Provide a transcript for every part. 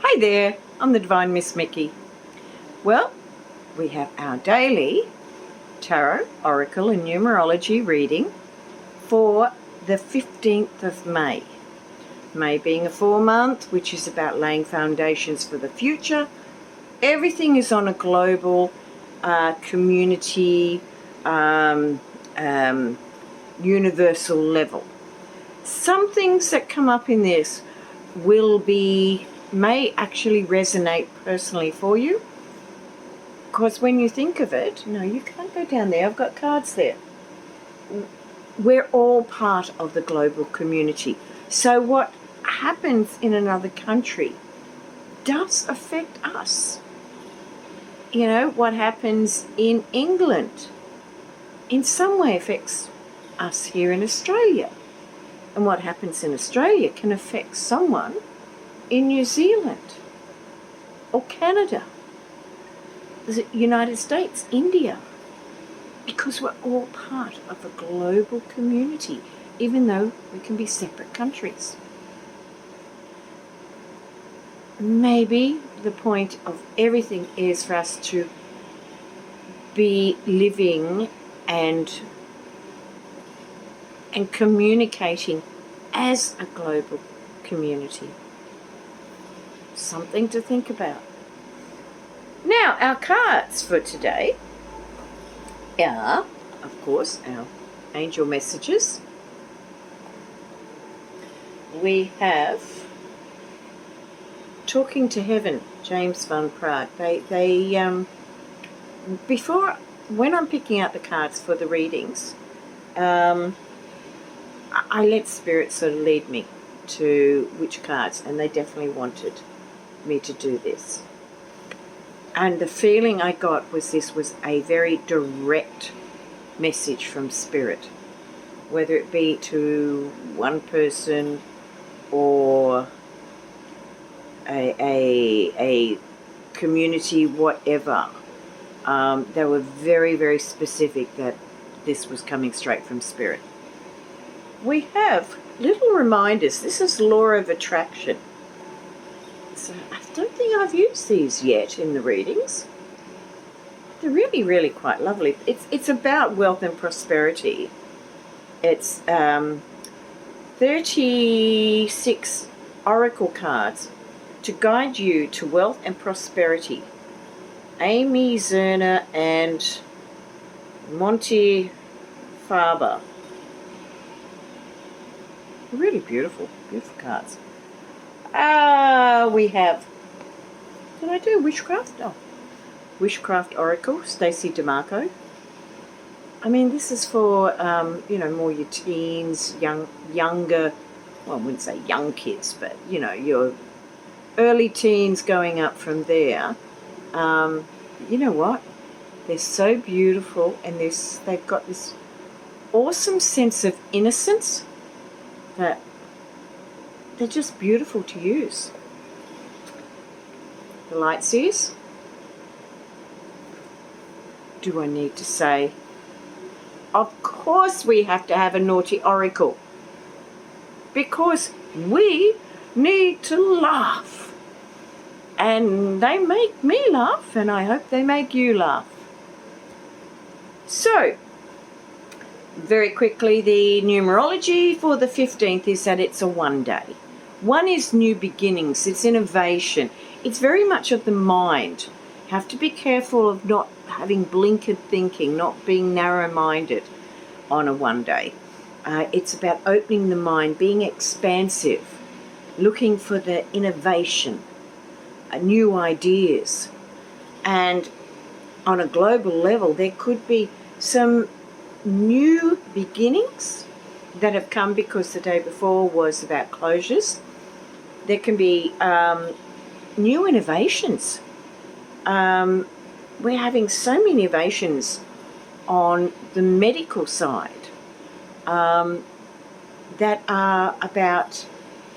Hi there, I'm the Divine Miss Mikki. Well, we have our daily Tarot, Oracle and Numerology reading for the 15th of May. May being a full month, which is about laying foundations for the future. Everything is on a global community, universal level. Some things that come up in this may actually resonate personally for you, because when you think of it, no, you can't go down there, I've got cards there. We're all part of the global community. So what happens in another country does affect us. You know, what happens in England in some way affects us here in Australia. And what happens in Australia can affect someone in New Zealand or Canada, the United States, India, because we're all part of a global community, even though we can be separate countries. Maybe the point of everything is for us to be living and communicating as a global community. Something to think about. Now, our cards for today are, of course, our angel messages. We have Talking to Heaven, James Van Praagh. When I'm picking out the cards for the readings, I let Spirit sort of lead me to which cards, and they definitely wanted me to do this. And the feeling I got was this was a very direct message from Spirit, whether it be to one person or a community, whatever. They were very, very specific that this was coming straight from Spirit. We have little reminders. This is Law of Attraction. So I don't think I've used these yet in the readings. They're really, really quite lovely. It's about wealth and prosperity. It's 36 oracle cards to guide you to wealth and prosperity. Amy Zerner and Monty Faber. Really beautiful, beautiful cards. We have, did I do Witchcraft? Oh, Witchcraft Oracle, Stacey DeMarco. I mean, this is for, more your teens, younger, well, I wouldn't say young kids, but, your early teens going up from there. You know what? They're so beautiful, and they've got this awesome sense of innocence that they're just beautiful to use. The light seers. Do I need to say? Of course we have to have a naughty oracle, because we need to laugh. And they make me laugh, and I hope they make you laugh. So, very quickly, the numerology for the 15th is that it's a 1 day. 1 is new beginnings, it's innovation. It's very much of the mind. You have to be careful of not having blinkered thinking, not being narrow-minded on a 1 day. It's about opening the mind, being expansive, looking for the innovation, new ideas. And on a global level, there could be some new beginnings that have come because the day before was about closures. There can be new innovations. We're having so many innovations on the medical side that are about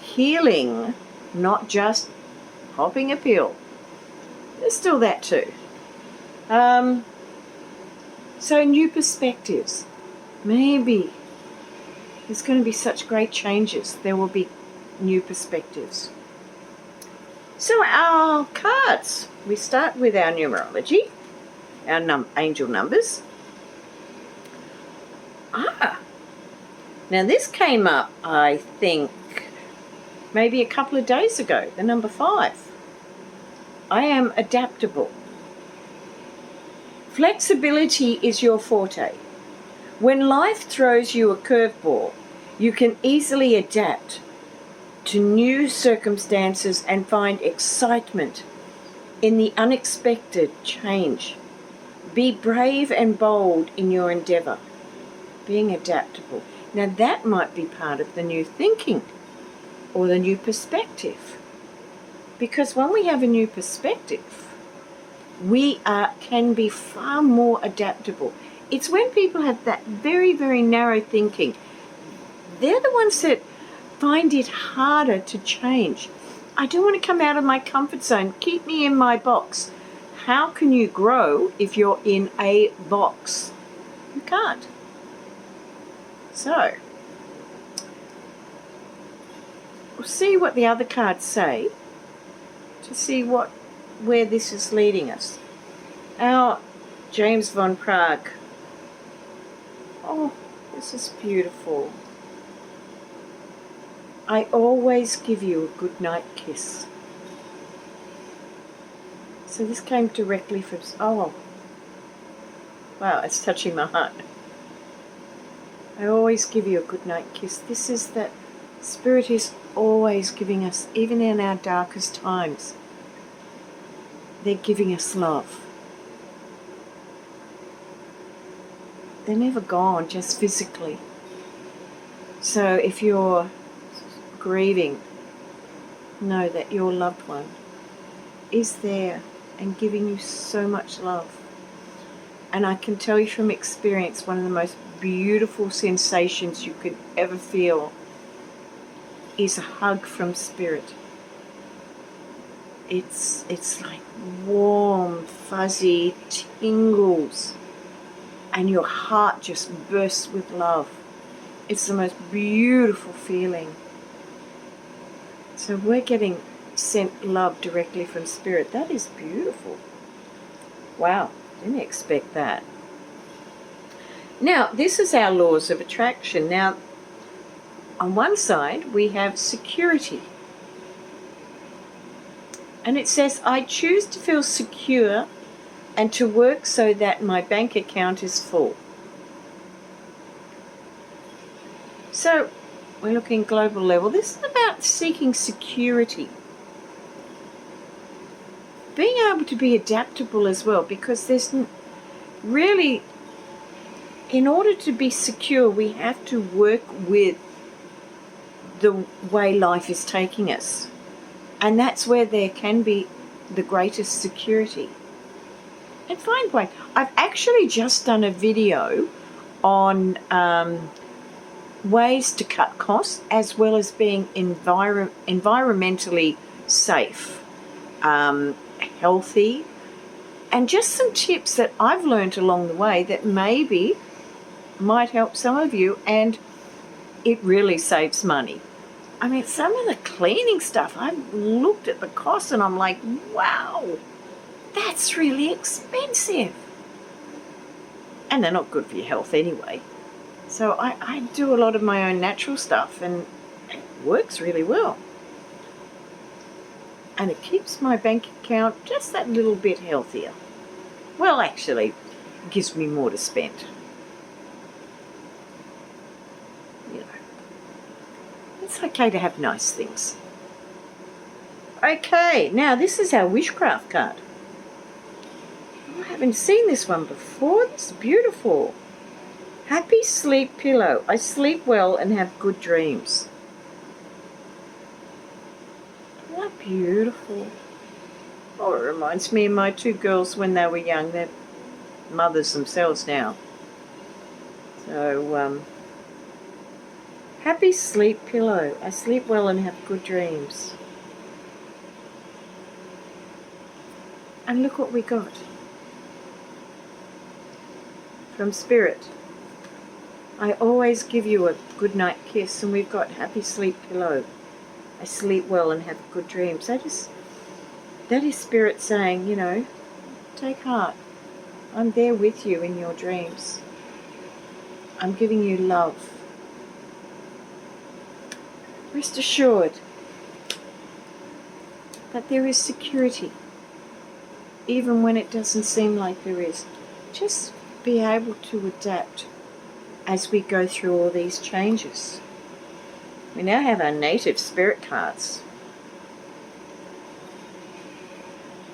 healing, not just popping a pill. There's still that too. So new perspectives. Maybe there's going to be such great changes. There will be new perspectives. So our cards, we start with our numerology, our angel numbers. Now this came up, I think, maybe a couple of days ago, the number 5. I am adaptable. Flexibility is your forte. When life throws you a curveball, you can easily adapt to new circumstances and find excitement in the unexpected change. Be brave and bold in your endeavour. Being adaptable. Now that might be part of the new thinking or the new perspective. Because when we have a new perspective, we can be far more adaptable. It's when people have that very, very narrow thinking, they're the ones that find it harder to change. I don't want to come out of my comfort zone. Keep me in my box. How can you grow if you're in a box? You can't. So, we'll see what the other cards say to see where this is leading us. Our James von Prague. Oh, this is beautiful. I always give you a good night kiss. So this came directly from, oh, wow, it's touching my heart. I always give you a good night kiss. This is that Spirit is always giving us, even in our darkest times, they're giving us love. They're never gone, just physically. So if you're grieving, know that your loved one is there and giving you so much love. And I can tell you from experience, one of the most beautiful sensations you could ever feel is a hug from Spirit. It's like warm, fuzzy tingles, and your heart just bursts with love. It's the most beautiful feeling. So we're getting sent love directly from Spirit. That is beautiful. Wow, didn't expect that. Now, this is our laws of attraction. Now, on one side, we have security. And it says, I choose to feel secure and to work so that my bank account is full. So, we're looking global level. This is about seeking security. Being able to be adaptable as well, because there's really, in order to be secure, we have to work with the way life is taking us. And that's where there can be the greatest security. And find way. I've actually just done a video on ways to cut costs as well as being environmentally safe, healthy, and just some tips that I've learned along the way that maybe might help some of you, and it really saves money. I mean, some of the cleaning stuff, I've looked at the cost and I'm like, wow, that's really expensive. And they're not good for your health anyway. So I do a lot of my own natural stuff and it works really well. And it keeps my bank account just that little bit healthier. Well, actually, it gives me more to spend. You know, it's okay to have nice things. Okay, now this is our witchcraft card. I haven't seen this one before. It's beautiful. Happy sleep pillow. I sleep well and have good dreams. Isn't that beautiful? Oh, it reminds me of my 2 girls when they were young. They're mothers themselves now. So, happy sleep pillow. I sleep well and have good dreams. And look what we got from Spirit. I always give you a good night kiss, and we've got happy sleep pillow. I sleep well and have good dreams. That is Spirit saying, take heart. I'm there with you in your dreams. I'm giving you love. Rest assured that there is security, even when it doesn't seem like there is. Just be able to adapt as we go through all these changes. We now have our native spirit cards.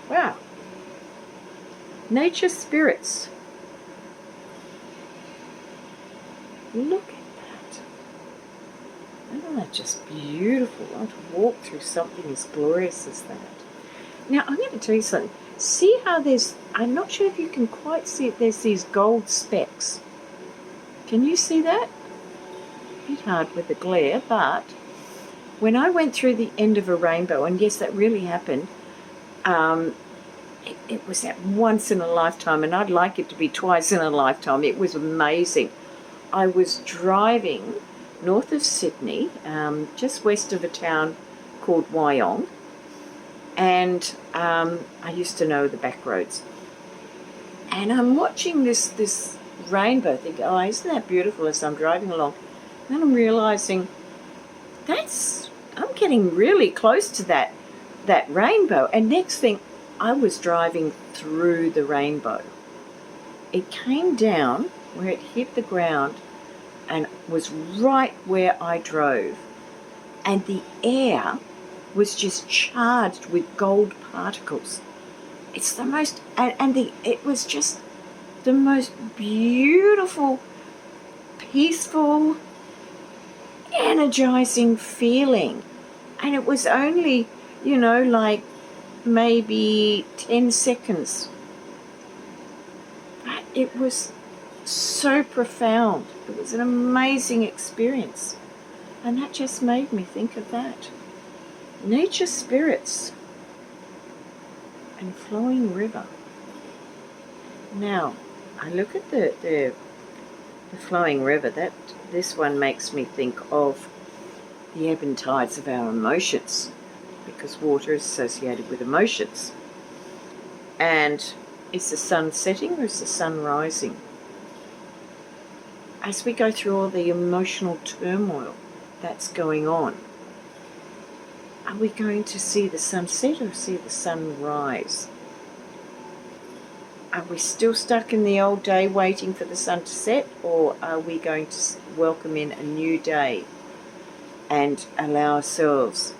Wow. Nature spirits. Look at that. Isn't that just beautiful? I want to walk through something as glorious as that. Now, I'm going to tell you something. See how I'm not sure if you can quite see it, there's these gold specks. Can you see that? A bit hard with the glare, but when I went through the end of a rainbow, and yes, that really happened, it was that once in a lifetime, and I'd like it to be twice in a lifetime. It was amazing. I was driving north of Sydney, just west of a town called Wyong, and I used to know the back roads. And I'm watching this rainbow, thinking, oh, isn't that beautiful, as I'm driving along. And then I'm realising I'm getting really close to that rainbow. And next thing, I was driving through the rainbow. It came down where it hit the ground and was right where I drove. And the air was just charged with gold particles. It's the most, it was just the most beautiful, peaceful, energizing feeling. And it was only, like maybe 10 seconds. But it was so profound. It was an amazing experience. And that just made me think of that. Nature spirits and flowing river. Now, I look at the flowing river. This one makes me think of the ebb and tides of our emotions, because water is associated with emotions. And is the sun setting or is the sun rising? As we go through all the emotional turmoil that's going on, are we going to see the sun set or see the sun rise? Are we still stuck in the old day waiting for the sun to set, or are we going to welcome in a new day and allow ourselves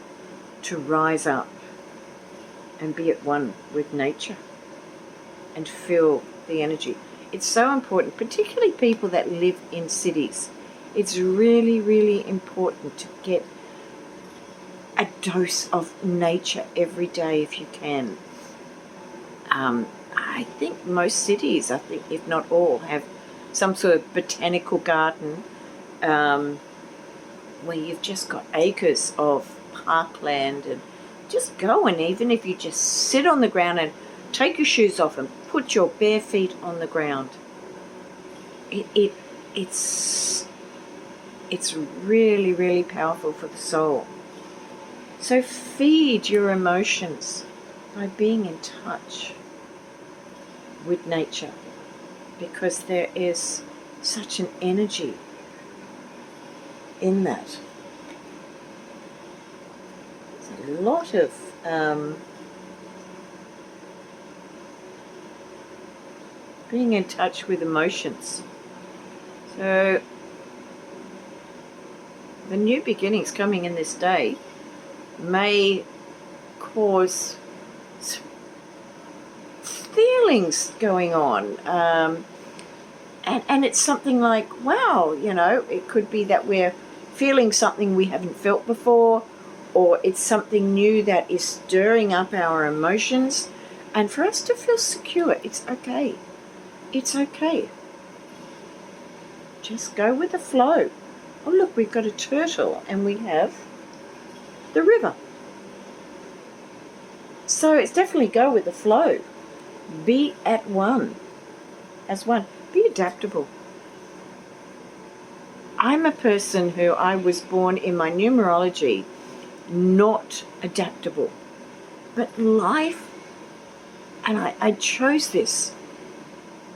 to rise up and be at one with nature and feel the energy? It's so important, particularly people that live in cities. It's really, really important to get a dose of nature every day if you can. I think most cities, if not all, have some sort of botanical garden where you've just got acres of parkland, and just go, and even if you just sit on the ground and take your shoes off and put your bare feet on the ground, it's really, really powerful for the soul. So feed your emotions by being in touch with nature, because there is such an energy in that. There's a lot of being in touch with emotions. So the new beginnings coming in this day may cause feelings going on, and it's something like, wow, it could be that we're feeling something we haven't felt before, or it's something new that is stirring up our emotions, and for us to feel secure, it's okay. It's okay. Just go with the flow. Oh, look, we've got a turtle and we have the river. So it's definitely go with the flow. Be at one. As one. Be adaptable. I'm a person I was born in my numerology not adaptable. But life, and I chose this,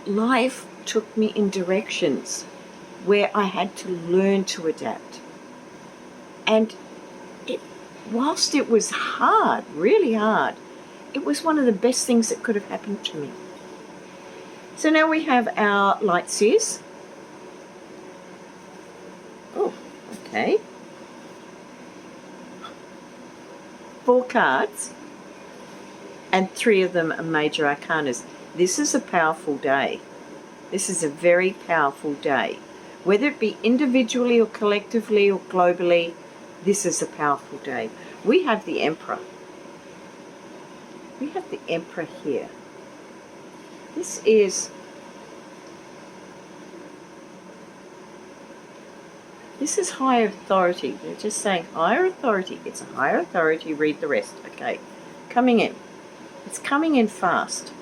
life took me in directions where I had to learn to adapt. And whilst it was hard, really hard, it was one of the best things that could have happened to me. So now we have our light seers. Oh, okay. 4 cards, and 3 of them are major arcanas. This is a powerful day. This is a very powerful day. Whether it be individually or collectively or globally, this is a powerful day. We have the Emperor. We have the Emperor here. This is higher authority. They're just saying higher authority. It's a higher authority. Read the rest. Okay. Coming in. It's coming in fast.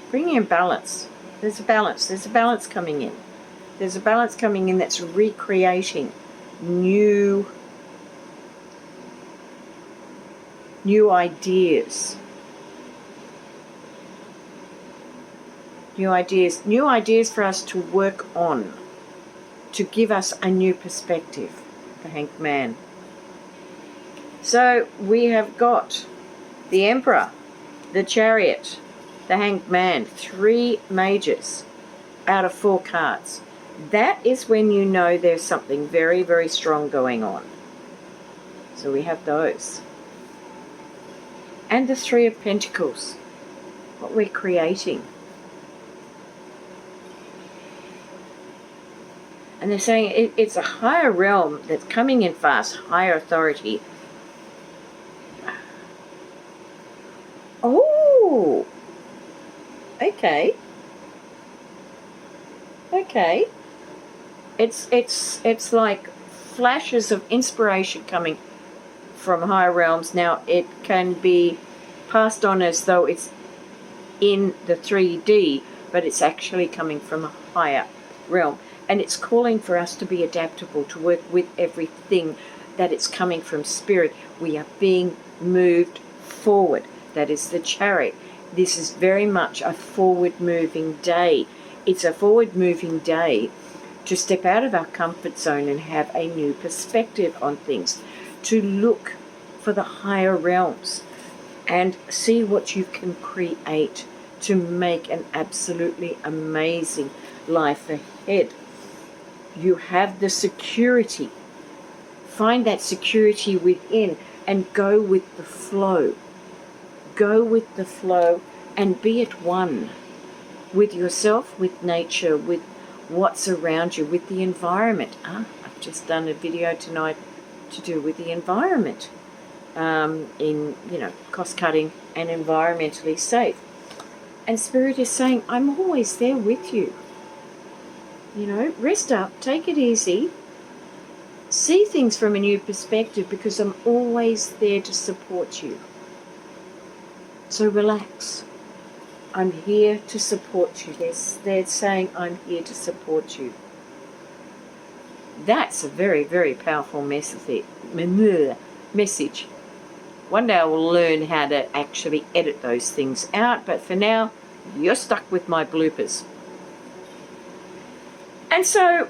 Bringing in balance. There's a balance. There's a balance coming in. There's a balance coming in that's recreating new ideas. New ideas for us to work on, to give us a new perspective, the Hanged Man. So we have got the Emperor, the Chariot, the Hanged Man, 3 majors out of 4 cards. That is when you know there's something very, very strong going on. So we have those. And the 3 of Pentacles, what we're creating. And they're saying it's a higher realm that's coming in fast, higher authority. Oh, okay. Okay. It's like flashes of inspiration coming from higher realms. Now it can be passed on as though it's in the 3D, but it's actually coming from a higher realm. And it's calling for us to be adaptable, to work with everything that it's coming from Spirit. We are being moved forward. That is the Chariot. This is very much a forward-moving day. It's a forward-moving day to step out of our comfort zone and have a new perspective on things, to look for the higher realms and see what you can create to make an absolutely amazing life ahead. You have the security. Find that security within and go with the flow. Go with the flow and be at one with yourself, with nature, with what's around you, with the environment. I've just done a video tonight to do with the environment, in, cost cutting and environmentally safe. And Spirit is saying, I'm always there with you. Rest up, take it easy, see things from a new perspective, because I'm always there to support you. So relax. I'm here to support you. They're saying I'm here to support you. That's a very, very powerful message. One day I will learn how to actually edit those things out, but for now, you're stuck with my bloopers. And so,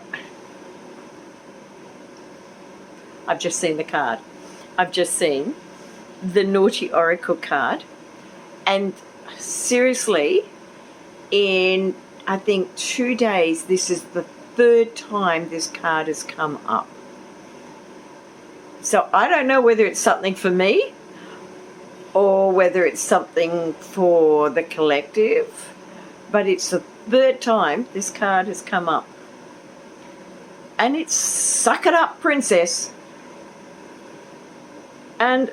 I've just seen the card. I've just seen the Naughty Oracle card. And seriously, in, I think, 2 days, this is the 3rd time this card has come up. So I don't know whether it's something for me or whether it's something for the collective, but it's the 3rd time this card has come up. And it's suck it up, princess. And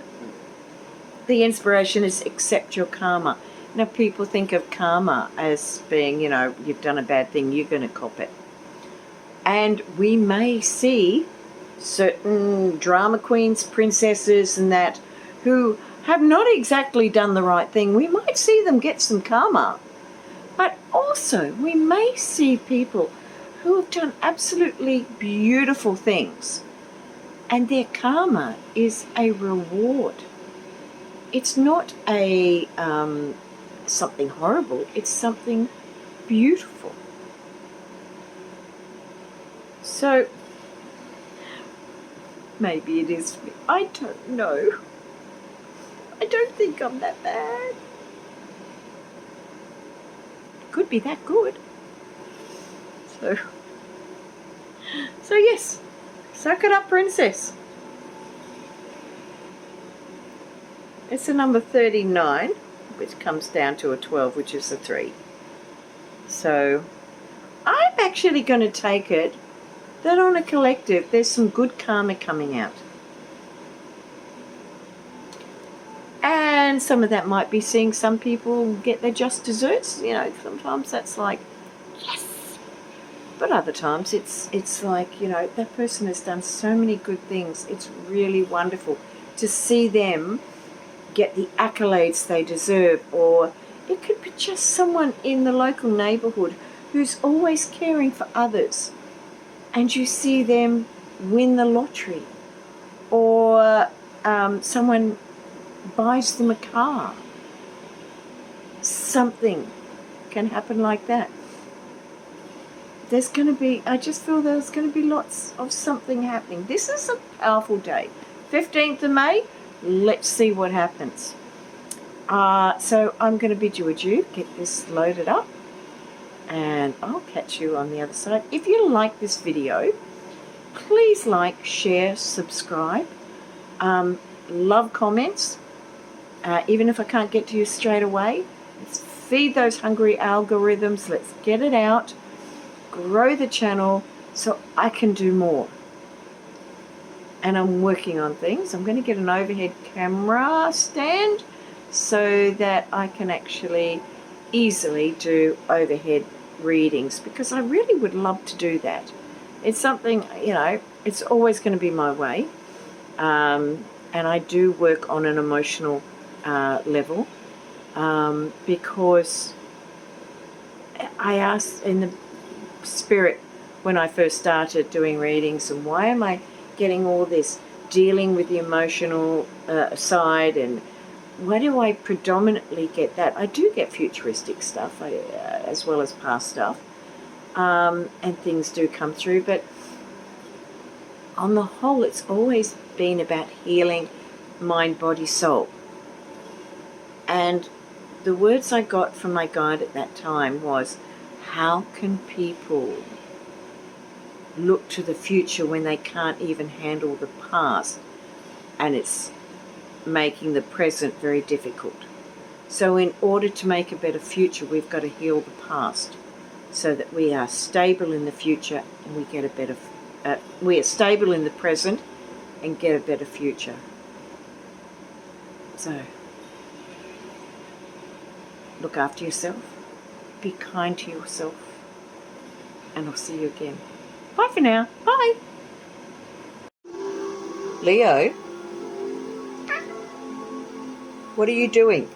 the inspiration is accept your karma. Now people think of karma as being, you've done a bad thing, you're going to cop it. And we may see certain drama queens, princesses and that, who have not exactly done the right thing. We might see them get some karma. But also we may see people who have done absolutely beautiful things And their karma is a reward. It's not a something horrible. It's something beautiful. So maybe it is. I don't know. I don't think I'm that bad. Could be that good. So yes, suck it up, princess. It's the number 39, which comes down to a 12, which is a 3. So I'm actually going to take it that on a collective, there's some good karma coming out. And some of that might be seeing some people get their just desserts. You know, sometimes that's like, yes. But other times it's like, you know, that person has done so many good things. It's really wonderful to see them get the accolades they deserve. Or it could be just someone in the local neighbourhood who's always caring for others. And you see them win the lottery. Or someone buys them a car. Something can happen like that. There's going to be, I just feel there's going to be lots of something happening. This is a powerful day. 15th of May, let's see what happens. So I'm going to bid you adieu, get this loaded up, and I'll catch you on the other side. If you like this video, please like, share, subscribe. Love comments. Even if I can't get to you straight away, let's feed those hungry algorithms. Let's get it out. Grow the channel so I can do more. And I'm working on things. I'm going to get an overhead camera stand so that I can actually easily do overhead readings, because I really would love to do that. It's something, you know, it's always going to be my way. And I do work on an emotional level, because I asked in the spirit when I first started doing readings, and why am I getting all this dealing with the emotional side, and why do I predominantly get that? I do get futuristic stuff as well as past stuff, and things do come through, but on the whole it's always been about healing mind, body, soul. And the words I got from my guide at that time was, how can people look to the future when they can't even handle the past? And it's making the present very difficult. So in order to make a better future, we've got to heal the past so that we are stable in the future and we get a better, we are stable in the present and get a better future. So look after yourself. Be kind to yourself, and I'll see you again. Bye for now. Bye. Leo, what are you doing?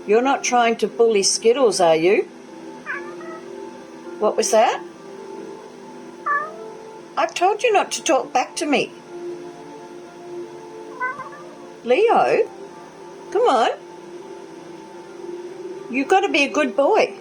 You're not trying to bully Skittles, are you? What was that? I told you not to talk back to me. Leo, come on. You've got to be a good boy.